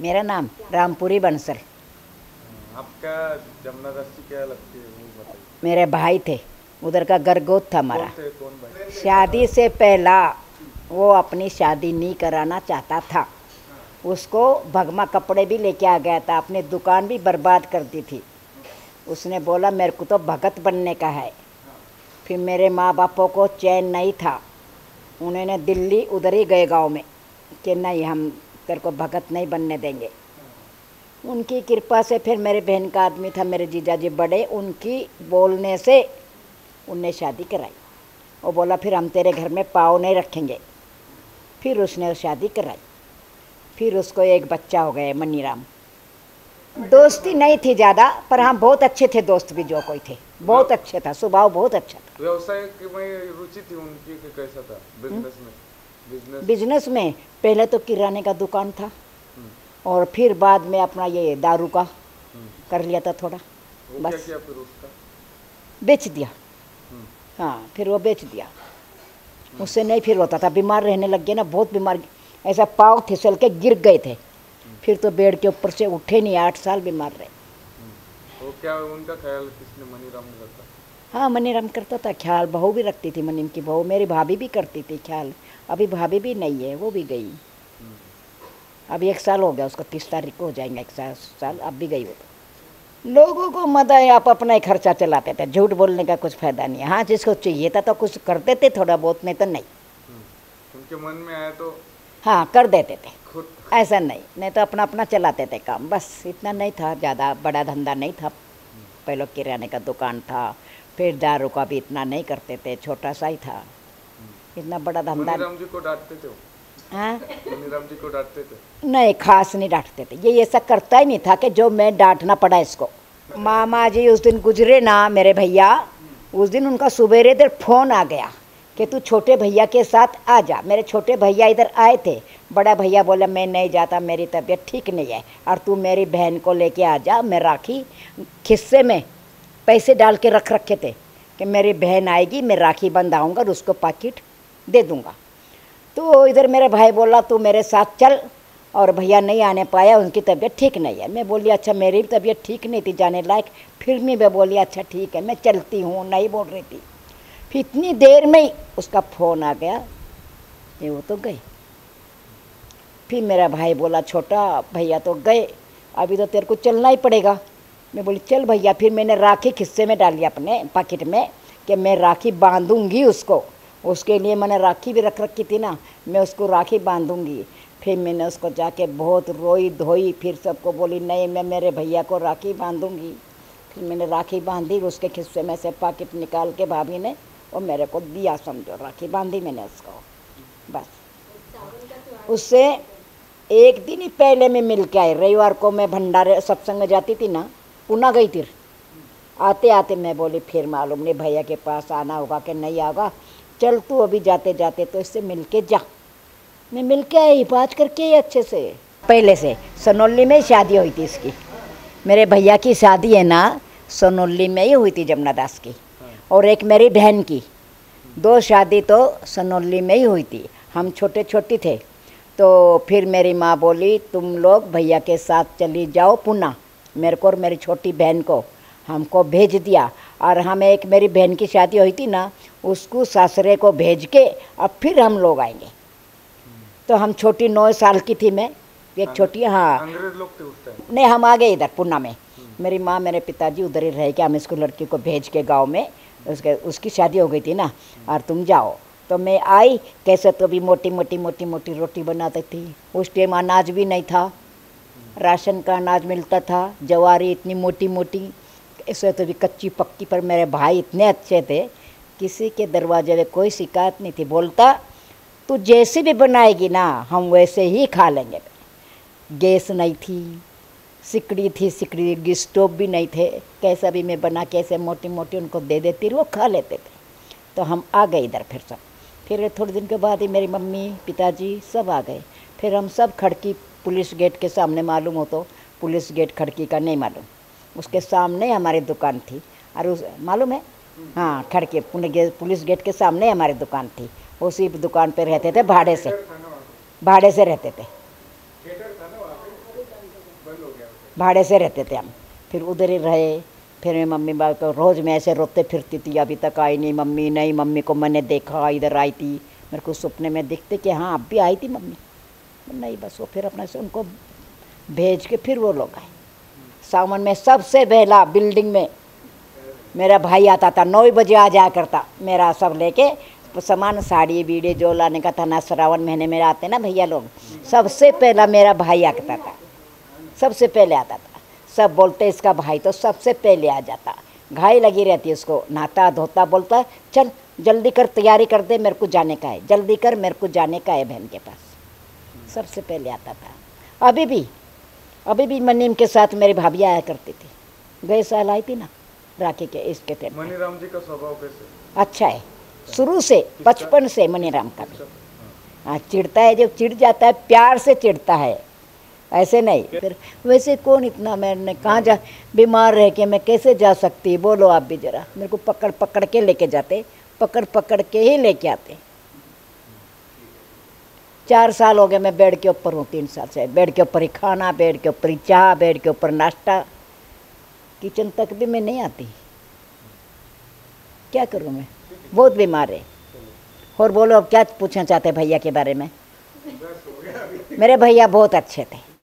मेरा नाम रामपुरी बंसल। आपका जमुना दास जी क्या लगती है वो बताइए। मेरे भाई थे, उधर का गरगोत था हमारा। कौन थे, कौन भाई? शादी से पहला वो अपनी शादी नहीं कराना चाहता था। उसको भगमा कपड़े भी लेके आ गया था, अपनी दुकान भी बर्बाद कर दी थी। उसने बोला मेरे को तो भगत बनने का है। फिर मेरे माँ बापों को चैन नहीं था, उन्होंने दिल्ली उधर ही गए गांव में कि नहीं हम तेरे को भगत नहीं बनने देंगे। उनकी कृपा से फिर मेरे बहन का आदमी था, मेरे जीजाजी बड़े, उनकी बोलने से उनने शादी कराई। वो बोला फिर हम तेरे घर में पाँव नहीं रखेंगे। फिर उसने शादी कराई। फिर उसको एक बच्चा हो गया, मनीराम। दोस्ती नहीं थी ज़्यादा, पर हम बहुत अच्छे थे दोस्त भी, जो कोई थे बहुत अच्छे था, स्वभाव बहुत अच्छा था। व्यवसाय में रुचि थी उनकी कि कैसा था? बिजनेस में? बिजनेस में पहले तो किराने का दुकान था और फिर बाद में अपना ये दारू का कर लिया था थोड़ा। वो क्या किया फिर उसका? बेच दिया। हाँ, फिर वो बेच दिया। उससे नहीं फिर होता था, बीमार रहने लग गए ना, बहुत बीमार, ऐसा पाँव फिसल के गिर गए थे। फिर तो बेड के ऊपर से उठे नहीं, 8 साल बीमार रहे। वो क्या उनका ख्याल किसने, मनीराम ने रखा? हाँ, मनीराम करता था ख्याल। बहू भी रखती थी, मनीम की बहू, मेरी भाभी भी करती थी ख्याल। अभी भाभी भी नहीं है, वो भी गई। अभी 1 साल हो गया उसको, 30 तारीख को हो जाएंगे 1 साल। अब भी गई हो। तो लोगों को मजा है, आप अपना ही खर्चा चलाते थे, झूठ बोलने का कुछ फायदा नहीं है। हाँ, जिसको चाहिए था तो कुछ करते थे थोड़ा बहुत, नहीं तो नहीं। उनके मन में आया तो हाँ, कर देते थे खुद। ऐसा नहीं तो अपना अपना चलाते थे काम, बस इतना नहीं था, ज़्यादा बड़ा धंधा नहीं था। पहले किराने का दुकान था, फिर दारू का भी इतना नहीं करते थे, छोटा सा ही था, इतना बड़ा धंधा। मनीराम जी को डांटते थे? हाँ, मनीराम जी को डांटते थे? नहीं, खास नहीं डांटते थे। ये ऐसा करता ही नहीं था कि जो मैं डांटना पड़ा इसको। मामा जी उस दिन गुजरे ना, मेरे भैया, उस दिन उनका सुबेरे इधर फ़ोन आ गया कि तू छोटे भैया के साथ आ जा। मेरे छोटे भैया इधर आए थे। बड़ा भैया बोला मैं नहीं जाता, मेरी तबीयत ठीक नहीं है, और तू मेरी बहन को लेके आ जा। मैं राखी खिस्से में पैसे डाल के रख रखे थे कि मेरी बहन आएगी, मैं राखी बंधाऊँगा और उसको पैकेट दे दूँगा। तो इधर मेरे भाई बोला तू मेरे साथ चल, और भैया नहीं आने पाया, उनकी तबीयत ठीक नहीं है। मैं बोली अच्छा, मेरी भी तबीयत ठीक नहीं थी जाने लायक। फिर भी मैं बोली अच्छा ठीक है, मैं चलती हूँ, नहीं बोल रही थी। फिर इतनी देर में ही उसका फ़ोन आ गया कि वो तो गए। फिर मेरा भाई बोला छोटा भैया तो गए, अभी तो तेरे को चलना ही पड़ेगा। मैं बोली चल भैया। फिर मैंने राखी खिस्से में डाली अपने पैकेट में कि मैं राखी बांधूंगी उसको, उसके लिए मैंने राखी भी रख रखी थी ना, मैं उसको राखी बांधूंगी। फिर मैंने उसको जाके बहुत रोई धोई, फिर सबको बोली नहीं मैं मेरे भैया को राखी बांधूंगी। फिर मैंने राखी बांधी, उसके खिस्से में से पैकेट निकाल के भाभी ने और मेरे को दिया, समझो राखी बांधी मैंने उसको। बस उससे एक दिन ही पहले मैं मिल के आई। रविवार को मैं भंडारे सत्संग में जाती थी ना, पुणे गई थी। आते आते मैं बोली फिर मालूम नहीं भैया के पास आना होगा कि नहीं आगा, चल तू अभी जाते जाते तो इससे मिल के जा। मैं मिल के आई, बात करके आई अच्छे से। पहले से सनोली में ही शादी हुई थी इसकी, मेरे भैया की शादी है ना सनोली में ही हुई थी, जमुना दास की, और एक मेरी बहन की। 2 शादी तो सनोली में ही हुई थी। हम छोटे छोटे थे तो फिर मेरी माँ बोली तुम लोग भैया के साथ चली जाओ पुणे। मेरे को और मेरी छोटी बहन को हमको भेज दिया, और हम एक मेरी बहन की शादी हुई थी ना, उसको सासरे को भेज के अब फिर हम लोग आएंगे। तो हम छोटी 9 साल की थी मैं, एक छोटी। हाँ, अंग्रेज लोग थे उस टाइम? नहीं, हम आ गए इधर पुणे में। मेरी माँ मेरे पिताजी उधर ही रह के हम इसको लड़की को भेज के गांव में, उसकी शादी हो गई थी ना, और तुम जाओ। तो मैं आई, कैसे तो भी मोटी मोटी रोटी बनाती थी। उस टाइम अनाज भी नहीं था, राशन का अनाज मिलता था, जवारी इतनी मोटी मोटी, ऐसे तो भी कच्ची पक्की। पर मेरे भाई इतने अच्छे थे, किसी के दरवाजे में कोई शिकायत नहीं थी। बोलता तू जैसे भी बनाएगी ना हम वैसे ही खा लेंगे। गैस नहीं थी, सिकड़ी थी, सिकड़ी स्टोव भी नहीं थे, कैसा भी मैं बना के ऐसे मोटी मोटी उनको दे देती, वो खा लेते थे। तो हम आ गए इधर फिर सब। फिर थोड़े दिन के बाद ही मेरी मम्मी पिताजी सब आ गए। फिर हम सब खड़की पुलिस गेट के सामने, मालूम हो तो पुलिस गेट खड़की का नहीं मालूम, उसके सामने हमारी दुकान थी। और उस मालूम है, हाँ, खड़की पुलिस गेट के सामने हमारी दुकान थी। उसी दुकान पे रहते थे, भाड़े से रहते थे। भाड़े से रहते थे हम, फिर उधर ही रहे। फिर मैं मम्मी बाप को रोज़ मैं ऐसे रोते फिरती थी, अभी तक आई नहीं मम्मी, नहीं मम्मी को मैंने देखा इधर आई थी, मेरे को सपने में दिखते कि हाँ अब भी आई थी मम्मी, नहीं बस वो फिर अपने से उनको भेज के फिर वो लोग आए। सावन में सबसे पहला बिल्डिंग में मेरा भाई आता था, 9 बजे आ जाया करता, मेरा सब लेके सामान साड़ी बीड़ी जो लाने का था ना, श्रावण महीने में आते ना भैया लोग, सबसे पहला मेरा भाई आता था, सबसे पहले आता था। सब बोलते इसका भाई तो सबसे पहले आ जाता, घाई लगी रहती उसको, नहाता धोता, बोलता चल जल्दी कर तैयारी कर दे, मेरे को जाने का है, जल्दी कर मेरे को जाने का है बहन के पास। सबसे पहले आता था। अभी भी मनीम के साथ मेरी भाभी आया करती थी, गए साल आई थी ना राखी के इसके थे। मनीराम जी का स्वभाव कैसे? अच्छा है, शुरू से बचपन से मनीराम का भी। हाँ चिढ़ता है, जब चिढ़ जाता है प्यार से चिढ़ता है, ऐसे नहीं। फिर वैसे कौन इतना, मैंने कहाँ जा, बीमार रह के मैं कैसे जा सकती, बोलो आप भी जरा। मेरे को पकड़ पकड़ के लेके जाते, पकड़ पकड़ के ही लेके आते। 4 साल हो गए मैं बेड के ऊपर हूँ, 3 साल से बेड के ऊपर ही खाना, बेड के ऊपर ही चाह, बेड के ऊपर नाश्ता, किचन तक भी मैं नहीं आती। क्या करूँ मैं, बहुत बीमार है। और बोलो अब क्या पूछना चाहते भैया के बारे में? मेरे भैया बहुत अच्छे थे।